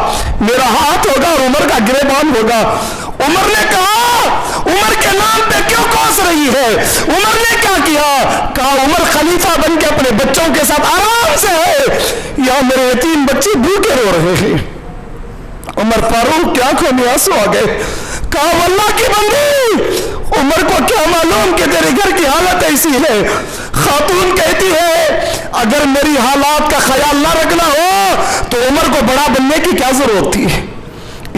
मेरा हाथ होगा और उमर का गिरेबान होगा। उमर ने कहा उमर के नाम पे क्यों कोस रही है, उमर ने क्या किया। कहा उमर खलीफा बन के अपने बच्चों के साथ आराम से है, या मेरे यतीम बच्चे भूखे रो रहे हैं। उमर फारूक की आंखों में आंसू आ गए। कहा अल्लाह की बंदी, उमर को क्या मालूम कि तेरे घर की हालत ऐसी है। खातून कहती है अगर मेरी हालात का ख्याल ना रखना हो तो उमर को बड़ा बनने की क्या जरूरत थी।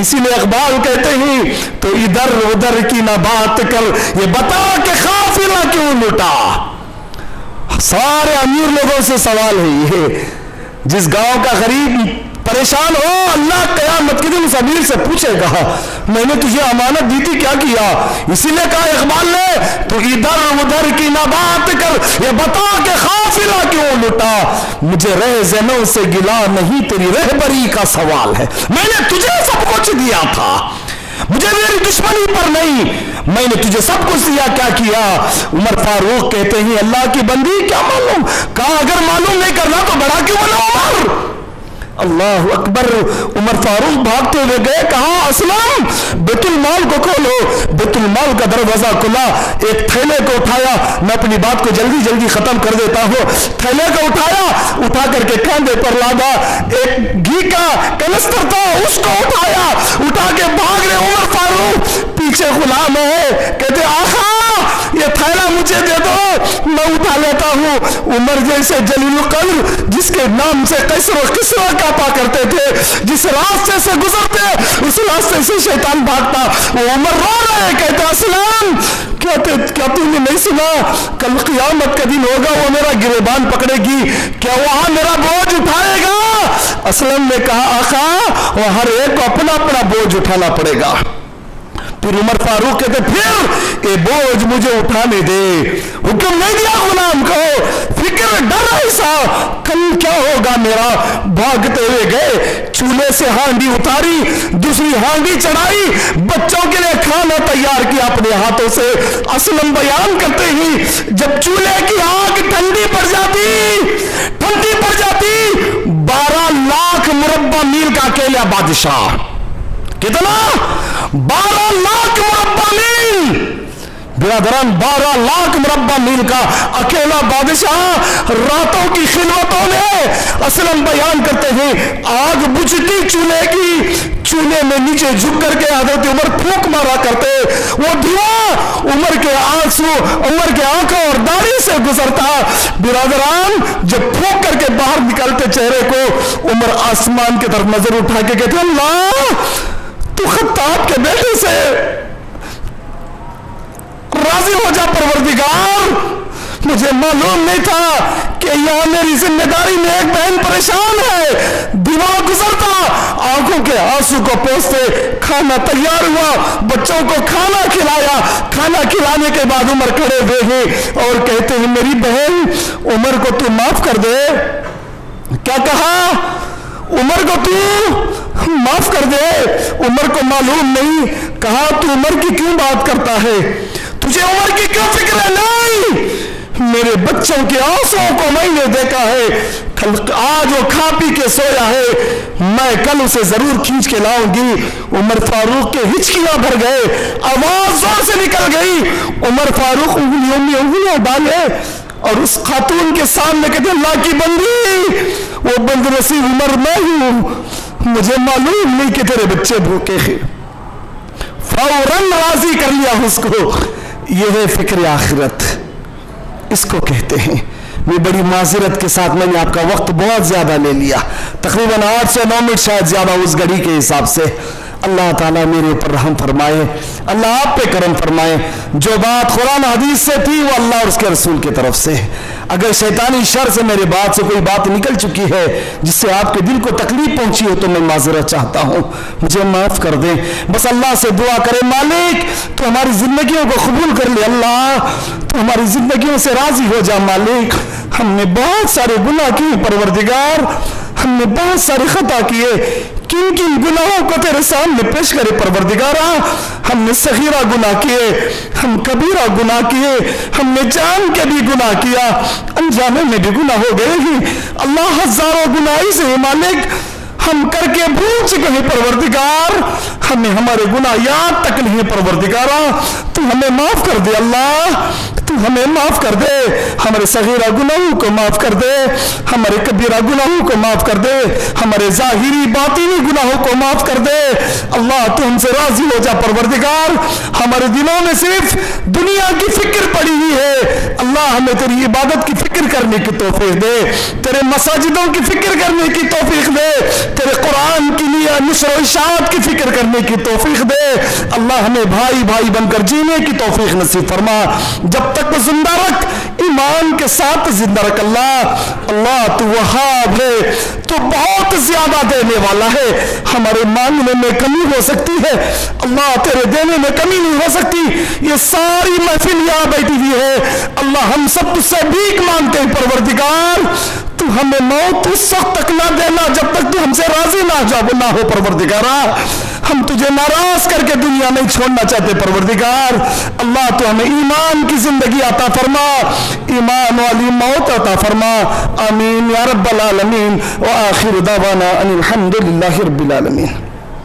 इसीलिए इकबाल कहते हैं तो इधर उधर की ना बात कर, ये बता के काफिला क्यों लुटा। सारे अमीर लोगों से सवाल है ये, जिस गांव का गरीब परेशान हो, अल्लाह क़यामत के दिन उस अमीर से पूछेगा मैंने तुझे अमानत दी थी क्या किया। इसीलिए कहा इकबाल ने तो इधर उधर की ना बात कर, ये बता के काफिला क्यों लुटा। मुझे रहज़नों से गिला नहीं, तेरी रहबरी का सवाल है। मैंने तुझे सब कुछ दिया था, मुझे मेरी दुश्मनी पर नहीं, मैंने तुझे सब कुछ दिया, क्या किया। उमर फारूक कहते हैं अल्लाह की बंदी क्या मालूम। कहा अगर मालूम नहीं करना तो बड़ा क्यों बना उमर। अल्लाह अकबर। उमर फारूक भागते हुए गए, कहा असलम बैतुल माल को खोलो। बैतुल माल का दरवाजा खुला, एक थैले को उठाया, मैं अपनी बात को जल्दी जल्दी खत्म कर देता हूँ। थैले को उठाया, उठा करके कंधे पर लादा, एक घी का कनस्तर था उसको उठाया, उठा के भाग रहे उमर फारूक। पीछे गुलाम है, कहते आखा ये थैला मुझे दे दो, मैं उठा लेता हूँ। उमर जैसे जलीलुल कद्र जिसके नाम से किसरा कापा करते थे, जिस रास्ते से गुजरते उस रास्ते से शैतान भागता, वो उमर रो रहे, कहते असलम क्या तूने नहीं सुना कल क़यामत का दिन होगा, वो मेरा गिरेबान पकड़ेगी, क्या वहां मेरा बोझ उठाएगा। असलम ने कहा आका वो हर एक को अपना अपना बोझ उठाना पड़ेगा। फिर उमर फारूक कहते फिर ये बोझ मुझे उठाने दे, हुक्म नहीं दिया गुलाम को, फिक्र डर ऐसा कल क्या होगा मेरा। भागते हुए गए, चूल्हे से हांडी उतारी, दूसरी हांडी चढ़ाई, बच्चों के लिए खाना तैयार किया अपने हाथों से। असलम बयान करते ही जब चूल्हे की आग ठंडी पड़ जाती 12 लाख मुरब्बा मील का अकेला बादशाह, कितना 12 लाख मुरब्बा मील برادران 12 लाख मुरब्बा मील का अकेला बादशाह रातों की खिलवतों में असलम बयान करते हैं, आग बुझती चूल्हे की, चूल्हे में नीचे झुक करके हजरत उमर फूंक मारा करते, वो धुआं उमर के आंसू, उमर के आंखों और दाढ़ी से गुजरता। बिरादरान जब फूंक करके बाहर निकलते चेहरे को, उमर आसमान की तरफ नजर उठा के कहते, अल्लाह तू खत्ताब के बेटे से राजी हो जा परवरदिगार, मुझे मालूम नहीं था कि यहां मेरी जिम्मेदारी में एक बहन परेशान है। दिमाग गुजरता, आंखों के आंसू को पोंछते, खाना तैयार हुआ, बच्चों को खाना खिलाया, खाना खिलाने के बाद उमर खड़े हुए हैं और कहते हैं, मेरी बहन उमर को तू माफ कर दे। क्या कहा? उमर को तू माफ कर दे। उमर को मालूम नहीं, कहा तू उमर की क्यों बात करता है, तुझे उमर की क्यों फिक्र है? नहीं, मेरे बच्चों के आंसुओं को मैंने देखा है, आज वो खा पी के सोया है, मैं कल उसे जरूर खींच के लाऊंगी। उमर फारूक के हिचकियां भर गए, आवाज जोर से निकल गई। उमर फारूक उंगलियों में उंगलियां डाले और उस खातून के सामने कहते, अल्लाह की बंदी, वो बदनसीब उमर मैं हूं, मुझे मालूम नहीं कि तेरे बच्चे भूखे हैं। फौरन राजी कर लिया उसको। ये है फिक्र आखिरत, इसको कहते हैं। मैं बड़ी माजरत के साथ मैंने आपका वक्त बहुत ज्यादा ले लिया, तकरीबन 8 से 9 मिनट शायद ज्यादा उस घड़ी के हिसाब से। अल्लाह ताला मेरे ऊपर रहम फरमाए, अल्लाह आप पे करम फरमाए। जो बात कुरान हदीस से थी वो अल्लाह और उसके रसूल की तरफ से। अगर शैतानी शर से मेरे बात से कोई बात निकल चुकी है जिससे आपके दिल को तकलीफ पहुंची हो तो मैं माजरत चाहता हूं, मुझे माफ कर दें। बस अल्लाह से दुआ करें, मालिक तो हमारी जिंदगियों को कबूल कर ले, अल्लाह तो हमारी जिंदगियों से राजी हो जा। मालिक हमने बहुत सारे गुनाह किए परवरदिगार, हमने बहुत सारे खता किए, किन किन गुनाहों को तेरे सामने पेश करे परवरदिगारा। हमने सगीरा गुनाह किए, हम कबीरा गुनाह किए, हमने जान के भी गुनाह किया, अनजाने में भी गुनाह हो गए ही। अल्लाह हजारों गुनाही से मालिक हम करके भूल चुके हैं परवरदिगार, हमें हमारे गुनाह याद तक नहीं है परवरदिगारा। तू हमें माफ कर दे अल्लाह, तू हमें माफ कर दे, हमारे सगीरा गुनाहों को माफ कर दे, हमारे कबीरा गुनाहों को माफ कर दे, हमारे जाहिरी बातिनी गुनाहों को माफ कर दे। अल्लाह तू हमसे राजी हो जा परवरदिगार। हमारे दिलों में सिर्फ दुनिया की फिक्र पड़ी हुई है, अल्लाह हमें तेरी इबादत की फिक्र करने की तौफीक दे, तेरे मसाजिदों की फिक्र करने की तौफीक दे, तेरे कुरान की लिए नशर इशाअत की फिक्र करने की तौफीक दे। अल्लाह हमें भाई भाई बनकर जीने की तौफीक नसीब फरमा, जब तक वो जिंदा रख, ईमान के साथ जिंदा रख। अल्लाह तू वहाब है, तू बहुत ज्यादा देने वाला है, हमारे मांगने में कमी हो सकती है, अल्लाह तेरे देने में कमी नहीं हो सकती। ये सारी महफिल यहाँ बैठी हुई है, अल्लाह हम सब तुझसे भीख मांगते हैं परवरदिगार, तू हमें मौत उस वक्त तक ना देना जब तक तू हमसे राजी ना हो परवरदिगारा। हम तुझे नाराज करके दुनिया नहीं छोड़ना चाहते परवरदिगार। अल्लाह तू हमें ईमान की जिंदगी अता फरमा, ईमान वाली मौत अता फरमा। आमीन या रब्बल आलमीन। व आखिर दावाना अनिल हम्दुलिल्लाहि रब्बिल आलमीन।